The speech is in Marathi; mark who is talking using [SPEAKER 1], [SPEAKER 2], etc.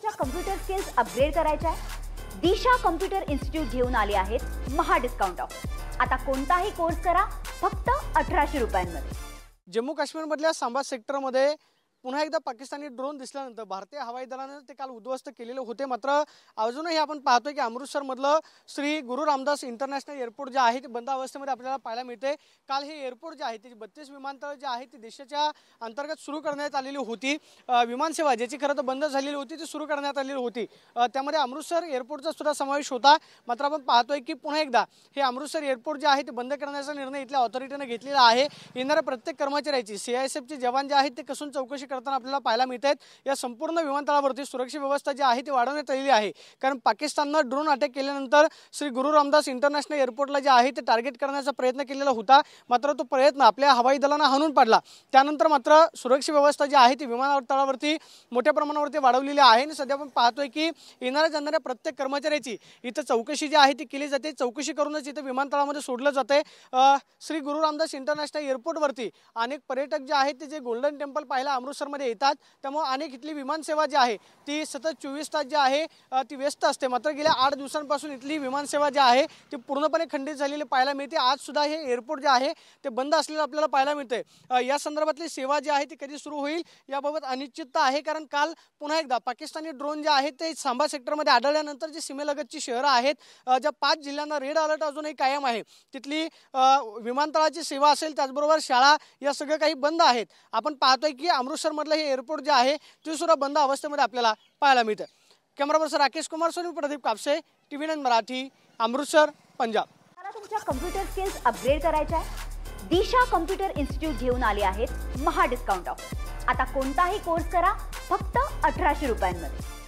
[SPEAKER 1] तुमच्या कम्प्युटर स्किल्स अपग्रेड करायच्या आहे? दिशा कम्प्युटर इन्स्टिट्यूट घेऊन आले आहेत महा डिस्काउंट ऑफर। आता कोणताही कोर्स करा फक्त 1800 रुपयांमध्ये।
[SPEAKER 2] जम्मू काश्मीरमधल्या सांबा सेक्टरमध्ये पुन्हा एकदा पाकिस्तानी ड्रोन दिसल्यानंतर भारतीय हवाई दलाने ते काल उद्ध्वस्त केलेले होते। मात्र अजूनही आपण पाहतोय की अमृतसरमधलं श्री गुरु रामदास इंटरनॅशनल एअरपोर्ट जे आहे ते बंद अवस्थेमध्ये आपल्याला पाहायला मिळते। काल हे एअरपोर्ट जे आहे ते 32 विमानतळ जे आहे ती देशाच्या अंतर्गत सुरू करण्यात आलेली होती। विमानसेवा ज्याची खरं तर बंद झालेली होती ती सुरू करण्यात आलेली होती। त्यामध्ये अमृतसर एअरपोर्टचा सुद्धा समावेश होता। मात्र आपण पाहतोय की पुन्हा एकदा हे अमृतसर एअरपोर्ट जे आहे ते बंद करण्याचा निर्णय इथल्या ऑथॉरिटीने घेतलेला आहे। येणाऱ्या प्रत्येक कर्मचाऱ्याची सीआयएसएफचे जवान जे आहेत ते कसून चौकशी करताना आपल्याला पाहायला मिळतात। या संपूर्ण विमानतळावरती सुरक्षा व्यवस्था जी आहे ती वाढवण्यात आलेली आहे। कारण पाकिस्तानने ड्रोन अटॅक केल्यानंतर श्री गुरु रामदास इंटरनॅशनल एअरपोर्टला जे आहे ते टार्गेट करण्याचा प्रयत्न केलेला होता। मात्र तो प्रयत्न आपल्या हवाई दलाने हाणून पाडला। त्यानंतर मात्र सुरक्षा व्यवस्था जी आहे ती विमानतळावरती मोठ्या प्रमाणावरती वाढवलेली आहे आणि सध्या आपण पाहतोय की येणाऱ्या जाणाऱ्या प्रत्येक कर्मचाऱ्याची इथं चौकशी जी आहे ती केली जाते। चौकशी करूनच इथं विमानतळामध्ये सोडलं जाते। श्री गुरु रामदास इंटरनॅशनल एअरपोर्टवरती अनेक पर्यटक जे आहेत ते जे गोल्डन टेम्पल पाहायला अमृतसरमध्ये येतात। त्यामुळे अनेक इथली विमानसेवा जी आहे ती सतत 24 तास जी आहे ती व्यस्त असते। मात्र गेल्या 8 दिवसांपासून इथली विमानसेवा जी आहे ती पूर्णपणे खंडित झालेली पाहायला मिळते। आज सुद्धा हे एअरपोर्ट जे आहे ते बंद असलेलं आपल्याला पाहायला मिळते। या संदर्भातली सेवा जी आहे ती कधी सुरू होईल याबाबत अनिश्चितता आहे। कारण काल पुन्हा एकदा पाकिस्तानी ड्रोन जे आहेत ते सांबा सेक्टरमध्ये आढळल्यानंतर जी सीमेलगतची शहरं आहेत ज्या 5 जिल्ह्यांना रेड अलर्ट अजूनही कायम आहे तिथली विमानतळाची सेवा असेल त्याचबरोबर शाळा या सगळं काही बंद आहेत। आपण पाहतोय की अमृतसरमधलं हे एअरपोर्ट जे आहे ते सुद्धा बंद अवस्थेमध्ये आपल्याला पाहायला मिळतं। Camera person Rakesh Kumar Soni, Pradeep Kapse, TV9 Marathi, Amritsar, Punjab.
[SPEAKER 1] मला तुमच्या कम्प्युटर स्किल्स अपग्रेड करायच्या आहे? दिशा कम्प्युटर इन्स्टिट्यूट घेऊन आले आहेत महा डिस्काउंट ऑफर। आता कोणताही कोर्स करा फक्त 1800 रुपयांमध्ये।